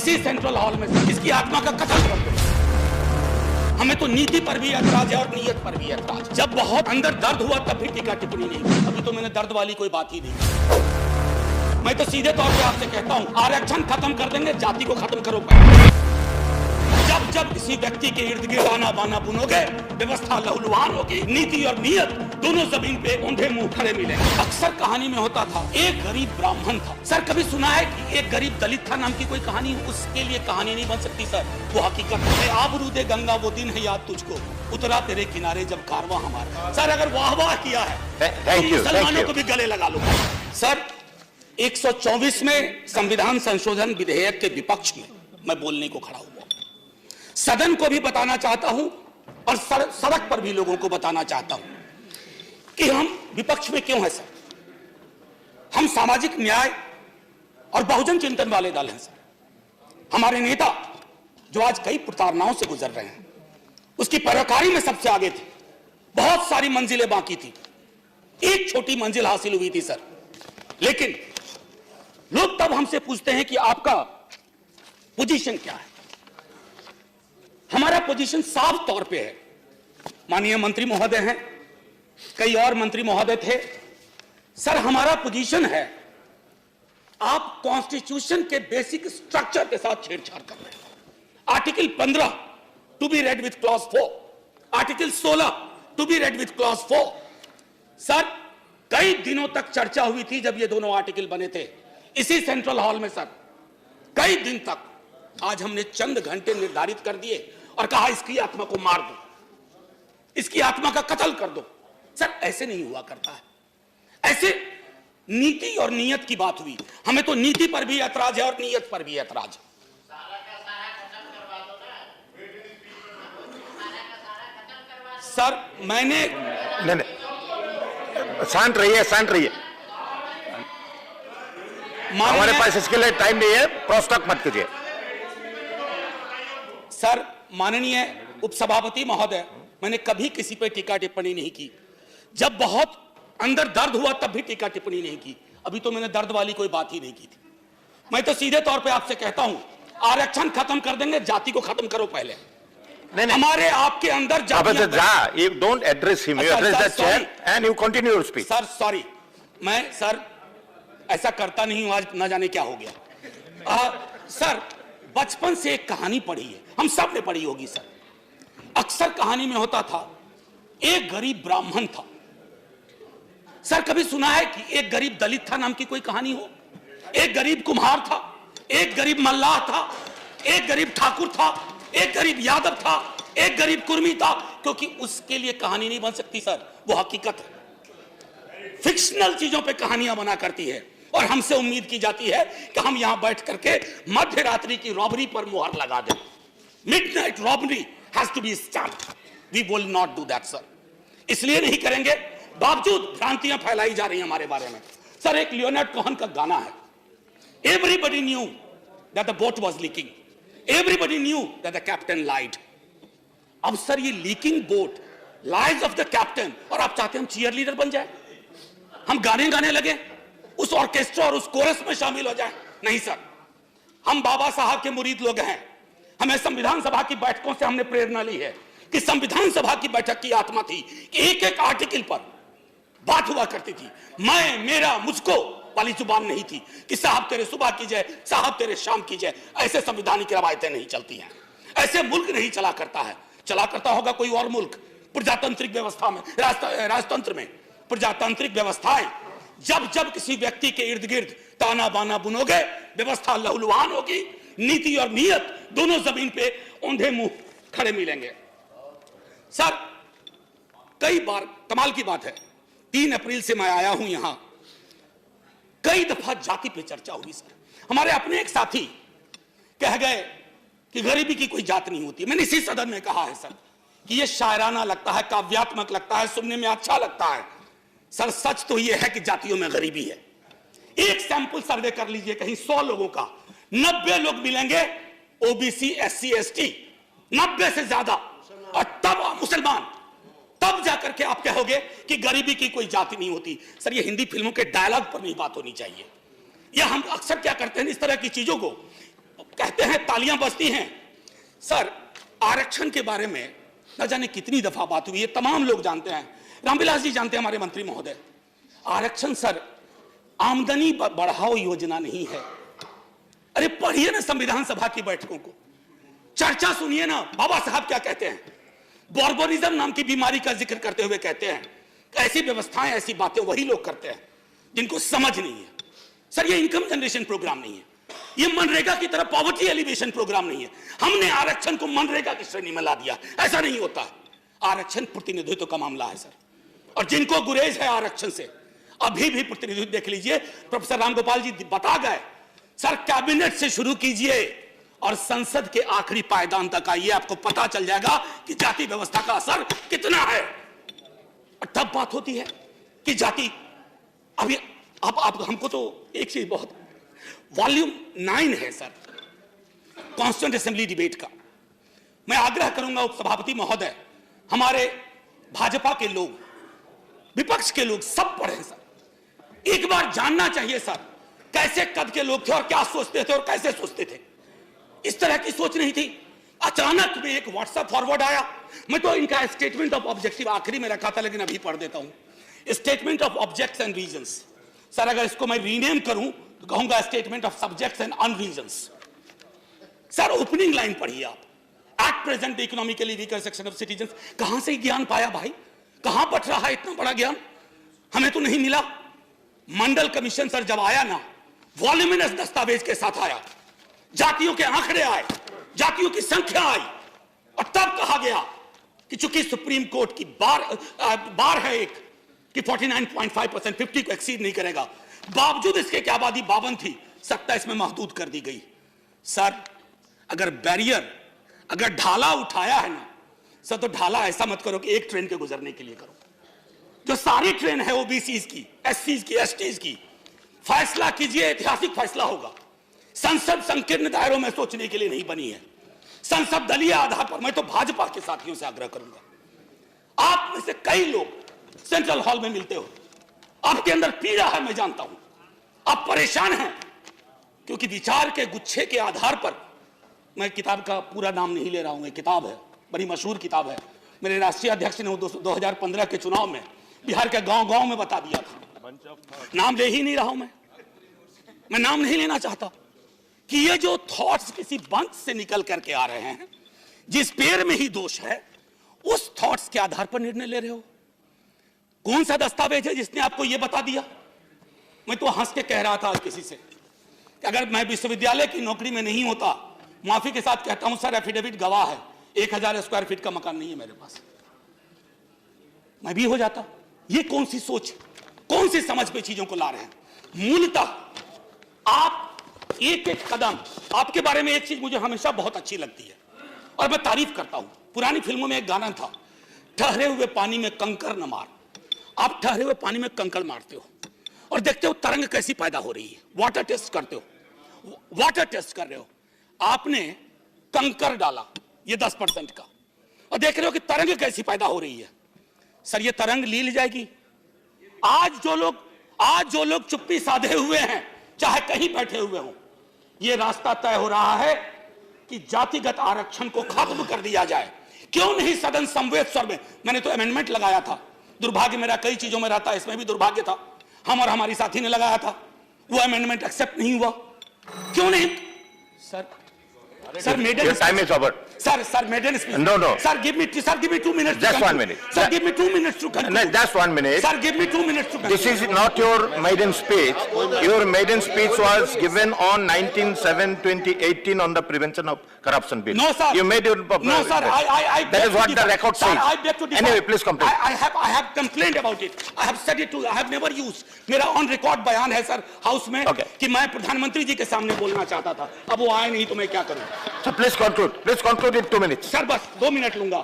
इसी central hall में इसकी आत्मा का कत्ल कर दो। हमें तो नीति पर भी ऐतराज है और नीयत पर भी ऐतराज। जब बहुत अंदर दर्द हुआ तब भी टीका टिप्पणी नहीं। अभी तो मैंने दर्द वाली कोई बात ही नहीं। मैं तो सीधे तौर पे आपसे कहता हूं, आरक्षण खत्म कर देंगे, जाति को खत्म करो। जब जब किसी व्यक्ति के इर्द गिर्द आना बाना बुनोगे, व्यवस्था लहूलुहान होगी। नीति और नीयत दोनों जमीन पे औंधे मुंह खड़े मिलेंगे। अक्सर कहानी में होता था, एक गरीब ब्राह्मण था। सर कभी सुना है कि एक गरीब दलित था नाम की कोई कहानी? उसके लिए कहानी नहीं बन सकती सर, वो हकीकत है। आबरूदे गंगा वो दिन है याद तुझको, उतरा तेरे किनारे जब कारवां हमारा। सर अगर वाह वाह किया है तो मुसलमानों को भी गले लगा लो। सर 124 में संविधान संशोधन विधेयक के विपक्ष में मैं बोलने को खड़ा हुआ। सदन को भी बताना चाहता हूं और सड़क पर भी लोगों को बताना चाहता हूं कि हम विपक्ष में क्यों हैं। सर हम सामाजिक न्याय और बहुजन चिंतन वाले दल हैं। सर हमारे नेता जो आज कई प्रताड़नाओं से गुजर रहे हैं, उसकी पैरोकारी में सबसे आगे थे। बहुत सारी मंजिलें बाकी थी, एक छोटी मंजिल हासिल हुई थी सर। लेकिन लोग तब हमसे पूछते हैं कि आपका पोजीशन क्या है। हमारा पोजीशन साफ तौर पे है। माननीय मंत्री महोदय हैं, कई और मंत्री महोदय थे। सर हमारा पोजीशन है, आप कॉन्स्टिट्यूशन के बेसिक स्ट्रक्चर के साथ छेड़छाड़ कर रहे हैं। Article 15 to be read with clause 4, article 16 to be read with clause 4। Sir कई दिनों तक चर्चा हुई थी जब ये दोनों आर्टिकल बने थे इसी सेंट्रल हॉल में। सर कई दिन तक, आज हमने चंद घंटे निर्धारित कर दिए और कहा इसकी आत्मा को मार दो, इसकी आत्मा का कत्ल कर दो। सर ऐसे नहीं हुआ करता है। ऐसे नीति और नियत की बात हुई। हमें तो नीति पर भी ऐतराज है और नियत पर भी ऐतराज है। सर मैंने नहीं, शांत रहिए, शांत रहिए। हमारे पास इसके लिए टाइम नहीं है, क्रॉस टॉक मत कीजिए। सर माननीय उपसभापति महोदय, मैंने कभी किसी पे टीका टिप्पणी नहीं की। जब बहुत अंदर दर्द हुआ तब भी टीका टिप्पणी नहीं की। अभी तो मैंने दर्द वाली कोई बात ही नहीं की थी। मैं तो सीधे तौर पे आपसे कहता हूं, आरक्षण खत्म कर देंगे, जाति को खत्म करो पहले। नहीं, हमारे आपके अंदर you don't address him, you address the chair and you continue your speech. Sir sorry, मैं सर ऐसा करता नहीं हूं, आज ना जाने क्या हो गया। सर बचपन से एक कहानी पढ़ी है, हम सब ने पढ़ी होगी सर। अक्सर कहानी में होता था, एक गरीब ब्राह्मण था। सर कभी सुना है कि एक गरीब दलित था नाम की कोई कहानी हो? एक गरीब कुम्हार था, एक गरीब मल्लाह था, एक गरीब ठाकुर था, एक गरीब यादव था, एक गरीब कुर्मी था। क्योंकि उसके लिए कहानी नहीं बन सकती सर, वो हकीकत है। फिक्शनल चीजों पे कहानियां बना करती है और हमसे उम्मीद की जाती है कि हम यहां बैठ करके मध्य रात्रि की रॉबरी पर मुहर लगा दें। Midnight robbery has to be stopped. We will not do that sir. इसलिए नहीं करेंगे, बावजूद भ्रांतियां फैलाई जा रही हैं हमारे बारे में। सर एक लियोनार्ड कोहेन का गाना है, everybody knew that the boat was leaking, everybody knew that the captain lied. अब सर ये leaking boat, lies of the captain, और आप चाहते हैं हम चीयर लीडर बन जाए, हम गाने गाने लगे, उस ऑर्केस्ट्रा और उस कोरस में शामिल हो जाए? नहीं सर, हम बाबा साहब के मुरीद लोग हैं। हमें संविधान सभा की बैठकों से हमने प्रेरणा ली है कि संविधान सभा की बैठक की आत्मा थी कि एक एक आर्टिकल पर बात हुआ करती थी। मैं, मेरा, मुझको वाली जुबान नहीं थी कि साहब तेरे सुबह की जय, साहब तेरे शाम की जय। ऐसे संविधानिक रवायतें नहीं चलती हैं, ऐसे मुल्क नहीं चला करता है। चला करता होगा कोई और मुल्क, प्रजातांत्रिक व्यवस्था में, राजतंत्र में। प्रजातांत्रिक व्यवस्थाएं, जब जब किसी व्यक्ति के इर्द गिर्द ताना बाना बुनोगे, व्यवस्था लहूलुहान होगी। नीति और नीयत दोनों जमीन पे औंधे मुंह खड़े मिलेंगे। सर कई बार, कमाल की बात है, 3 अप्रैल से मैं आया हूं यहां, कई दफा जाति पे चर्चा हुई सर। हमारे अपने एक साथी कह गए कि गरीबी की कोई जात नहीं होती। मैंने इसी सदन में कहा है सर कि यह शायराना लगता है, काव्यात्मक लगता है, सुनने में अच्छा लगता है। सर सच तो यह है कि जातियों में गरीबी है। एक सैंपल सर्वे कर लीजिए कहीं 100 लोगों का, 90 लोग मिलेंगे ओबीसी, एससी, एसटी, 90 से ज्यादा, और तब मुसलमान। तब जाकर के आप कहोगे कि गरीबी की कोई जाति नहीं होती। सर ये हिंदी फिल्मों के डायलॉग पर नहीं बात होनी चाहिए। या हम अक्सर क्या करते हैं, इस तरह की चीजों को कहते हैं तालियां बजती हैं। सर, आरक्षण के बारे में न जाने कितनी दफा बात हुई है, तमाम लोग जानते हैं, रामविलास जी जानते हैं, हमारे मंत्री महोदय। आरक्षण सर आमदनी बढ़ाओ योजना नहीं है। अरे पढ़िए ना संविधान सभा की बैठकों को, चर्चा सुनिए ना, बाबा साहब क्या कहते हैं। बॉर्बोनिज्म नाम की बीमारी का जिक्र करते हुए कहते हैं ऐसी व्यवस्थाएं, ऐसी बातें वही लोग करते हैं जिनको समझ नहीं है। सर ये इनकम जनरेशन प्रोग्राम नहीं है, ये मनरेगा की तरह पॉवर्टी एलिवेशन प्रोग्राम नहीं है। हमने आरक्षण को मनरेगा की श्रेणी में ला दिया, ऐसा नहीं होता है। आरक्षण प्रतिनिधित्व का मामला है सर, और जिनको गुरेज है आरक्षण से, अभी भी प्रतिनिधित्व देख लीजिए। प्रोफेसर रामगोपाल जी बता गए, सर कैबिनेट से शुरू कीजिए और संसद के आखिरी पायदान तक आइए, आपको पता चल जाएगा कि जाति व्यवस्था का असर कितना है। और तब बात होती है कि जाति, अभी अब हमको तो एक चीज बहुत, वॉल्यूम 9 है सर कॉन्स्टिट्यूएंट असेंबली डिबेट का। मैं आग्रह करूंगा उपसभापति महोदय, हमारे भाजपा के लोग, विपक्ष के लोग सब पढ़े सर। एक बार जानना चाहिए सर कैसे कद के लोग थे और क्या सोचते थे और कैसे सोचते थे। इस तरह की सोच नहीं थी। अचानक में एक व्हाट्सएप फॉरवर्ड आया, मैं तो इनका स्टेटमेंट ऑफ ऑब्जेक्टिव आखिरी में रखा था, लेकिन अभी पढ़ देता हूं। Statement of objects and reasons, sir अगर इसको मैं रीनेम करूं तो कहूंगा statement of subjects and unreasons. Sir opening line पढ़िए आप, at present economically weaker section of citizens. कहां से ज्ञान पाया भाई, कहां बट रहा है इतना बड़ा ज्ञान, हमें तो नहीं मिला। मंडल कमीशन सर जब आया ना, वॉल्यूमिनस दस्तावेज के साथ आया, जातियों के आंकड़े आए, जातियों की संख्या आई, और तब कहा गया कि चूंकि सुप्रीम कोर्ट की बार है एक कि 49.5%, 50 को एक्सीड नहीं करेगा, बावजूद इसके कि आबादी 52 थी, 27 में महदूद कर दी गई। सर अगर बैरियर, अगर ढाला उठाया है ना सर, तो ढाला ऐसा मत करो कि एक ट्रेन के गुजरने के लिए करो। जो सारी ट्रेन है ओबीसीज की, एससीज की, एसटीज की, फैसला कीजिए, ऐतिहासिक फैसला होगा। संसद संकीर्ण दायरों में सोचने के लिए नहीं बनी है, संसद दलीय आधार पर। मैं तो भाजपा के साथियों से आग्रह करूंगा, आप में से कई लोग सेंट्रल हॉल में मिलते हो, आपके अंदर पीड़ा है, मैं जानता हूं, आप परेशान हैं, क्योंकि विचार के गुच्छे के आधार पर, मैं किताब का पूरा नाम नहीं ले रहा हूं, एक किताब है, बड़ी मशहूर किताब है, मेरे राष्ट्रीय अध्यक्ष ने 2015 के चुनाव में बिहार के गांव-गांव में बता दिया था। नाम ले ही नहीं रहा हूं मैं नाम नहीं लेना चाहता, कि ये जो थॉट्स किसी बंच से निकल करके आ रहे हैं, जिस पेड़ में ही दोष है, उस थॉट्स के आधार पर निर्णय ले रहे हो। कौन सा दस्तावेज है जिसने आपको यह बता दिया? मैं तो हंस के कह रहा था आज किसी से कि अगर मैं विश्वविद्यालय की नौकरी में नहीं होता, माफी के साथ कहता हूं सर, एफिडेविट गवाह है, 1000 स्क्वायर फीट का मकान नहीं है मेरे पास, मैं भी हो जाता। ये कौन सी सोच, कौन सी समझ पे चीजों को ला रहे हैं? मूलतः आप एक एक कदम, आपके बारे में एक चीज मुझे हमेशा बहुत अच्छी लगती है और मैं तारीफ करता हूं। पुरानी फिल्मों में एक गाना था, ठहरे हुए पानी में कंकर न मार। आप ठहरे हुए पानी में कंकड़ मारते हो और देखते हो तरंग कैसी पैदा हो रही है, वाटर टेस्ट करते हो, वाटर टेस्ट कर रहे हो, आपने कंकर डाला ये 10% का और देख रहे हो कि तरंग कैसी पैदा हो रही है। सर ये तरंग ली जाएगी। आज जो लोग चुप्पी साधे हुए हैं, चाहे कहीं बैठे हुए हो, ये रास्ता तय हो रहा है कि जातिगत आरक्षण को खत्म कर दिया जाए। क्यों नहीं सदन समवेत स्वर में? मैंने तो अमेंडमेंट लगाया था, दुर्भाग्य मेरा कई चीजों में रहता है, इसमें भी दुर्भाग्य था, हम और हमारी साथी ने लगाया था, वो अमेंडमेंट एक्सेप्ट नहीं हुआ। क्यों नहीं? Sir maiden time is over. Sir maiden speech. No. Sir, give me 2 minutes. Just 1 minute. Sir, give me 2 minutes to conclude. No, just 1 minute. Sir, give me 2 minutes to conclude. This is not your maiden speech. Your maiden speech was given on 19/7/2018 on the Prevention of Corruption Bill. No, sir. You made your... No, sir. I That is what the record Sir, says. I beg to differ. Anyway, please complete. I have complained about it. I have said it too. I have never used. मेरा on record बयान है sir house में कि मैं प्रधानमंत्री जी के सामने बोलना चाहता था, अब वो आए नहीं तो मैं क्या करूं? So please conclude. Please conclude in 2 minutes. Sir बस 2 मिनट लूंगा।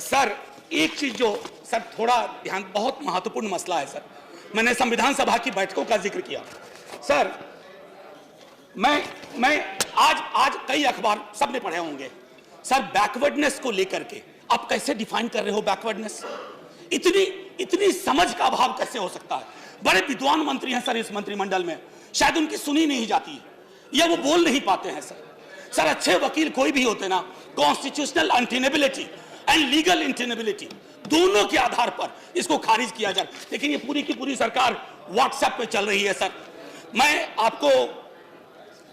सर एक चीज जो सर थोड़ा ध्यान, बहुत महत्वपूर्ण मसला है सर, मैंने संविधान सभा की बैठकों का जिक्र किया सर। मैं आज कई अखबार सबने पढ़े होंगे सर, बैकवर्डनेस को लेकर के आप कैसे डिफाइन कर रहे हो? बैकवर्डनेस, इतनी समझ का अभाव कैसे हो सकता है? बड़े विद्वान मंत्री हैं सर इस मंत्रिमंडल में, शायद उनकी सुनी नहीं जाती है। या वो बोल नहीं पाते हैं सर। सर अच्छे वकील कोई भी होते ना, कॉन्स्टिट्यूशनल अनटेनेबिलिटी एंड लीगल इंटेनेबिलिटी दोनों के आधार पर इसको खारिज किया जाए, लेकिन ये पूरी की पूरी सरकार व्हाट्सएप पे चल रही है सर। मैं आपको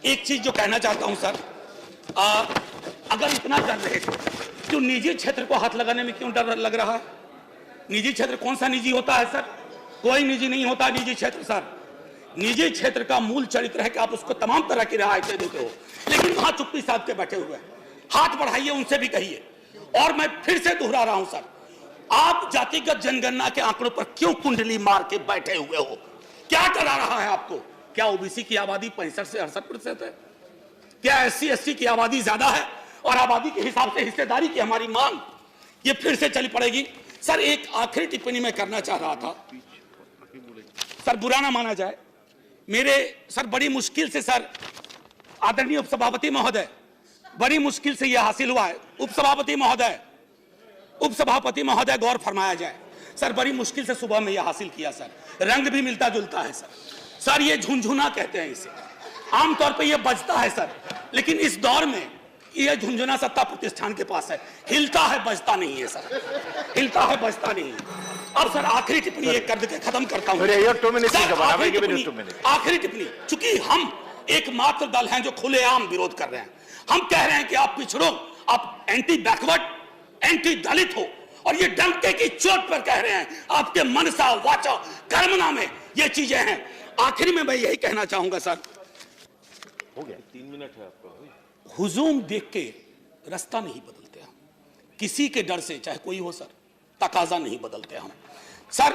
एक चीज जो कहना चाहता हूं सर, अगर इतना कर रहे थे तो निजी क्षेत्र को हाथ लगाने में क्यों डर लग रहा है? निजी क्षेत्र कौन सा निजी होता है सर? कोई निजी नहीं होता निजी क्षेत्र सर। निजी क्षेत्र का मूल चरित्र है कि आप उसको तमाम तरह की रियायतें देते हो, लेकिन वहां चुप्पी साध के बैठे हुए हैं। हाथ बढ़ाइए, उनसे भी कहिए। और मैं फिर से दोहरा रहा हूं सर, आप जातिगत जनगणना के आंकड़ों पर क्यों कुंडली मार के बैठे हुए हो? क्या करा रहा है आपको? क्या ओबीसी की आबादी 65 से 68% है? क्या SC ST की आबादी ज्यादा है? और आबादी के हिसाब से हिस्सेदारी की हमारी मांग ये फिर से चली पड़ेगी। सर एक आखिरी टिप्पणी मैं करना चाह रहा था सर, बुरा ना माना जाए मेरे सर, बड़ी मुश्किल से सर आदरणीय उपसभापति महोदय, बड़ी मुश्किल से यह हासिल हुआ है। उपसभापति महोदय गौर फरमाया जाए सर, बड़ी मुश्किल से सुबह में यह हासिल किया सर। रंग भी मिलता जुलता है सर। सर ये झुंझुना कहते हैं इसे, आमतौर पे ये बजता है सर, लेकिन इस दौर में यह झुंझुना सत्ता प्रतिष्ठान के पास है, हिलता है बजता नहीं है सर, हिलता है बजता नहीं है। अब सर आखिरी टिप्पणी एक कर के खत्म करता हूं। आखिरी टिप्पणी, चूंकि हम एकमात्र दल हैं जो खुलेआम विरोध कर रहे हैं। हम कह रहे हैं कि आप पिछड़ो, आप एंटी बैकवर्ड, एंटी दलित हो, और ये डंके की चोट पर कह रहे हैं। आपके मनसा वाचा कर्मना में ये चीजें हैं। आखिर में मैं यही कहना चाहूंगा सर, हो गया 3 मिनट है आपका। हुजूम देख के रास्ता नहीं बदलते हम, किसी के डर से चाहे कोई हो सर, तकाजा नहीं बदलते हम सर।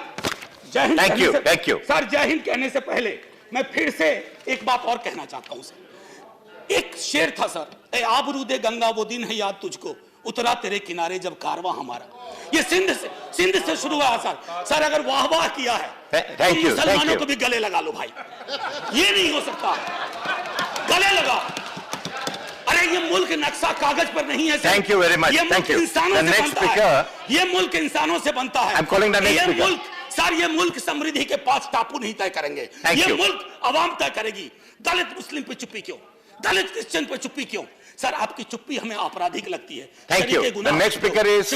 जय हिंद। Thank you sir. जय हिंद कहने से पहले मैं फिर से एक बात और कहना चाहता हूं सर। एक शेर था सर, ए आबरूदे गंगा वो दिन है याद तुझको, उतरा तेरे किनारे जब कारवां हमारा। ये सिंध से शुरू हुआ सर। सर अगर वाह वाह किया है तो मुसलमानों को भी गले लगा लो भाई, ये नहीं हो सकता, गले लगा। अरे ये मुल्क नक्शा कागज पर नहीं है sir. Thank you very much. ये मुल्क इंसानों से बनता है। ये मुल्क इंसानों से बनता है। ये मुल्क सर, ये मुल्क समृद्धि के 5 टापू नहीं तय करेंगे, ये मुल्क अवाम तय करेगी। दलित मुस्लिम पे चुप्पी क्यों? दलित क्रिश्चियन पे चुप्पी क्यों? सर आपकी चुप्पी हमें आपराधिक लगती है। Thank you. The next speaker is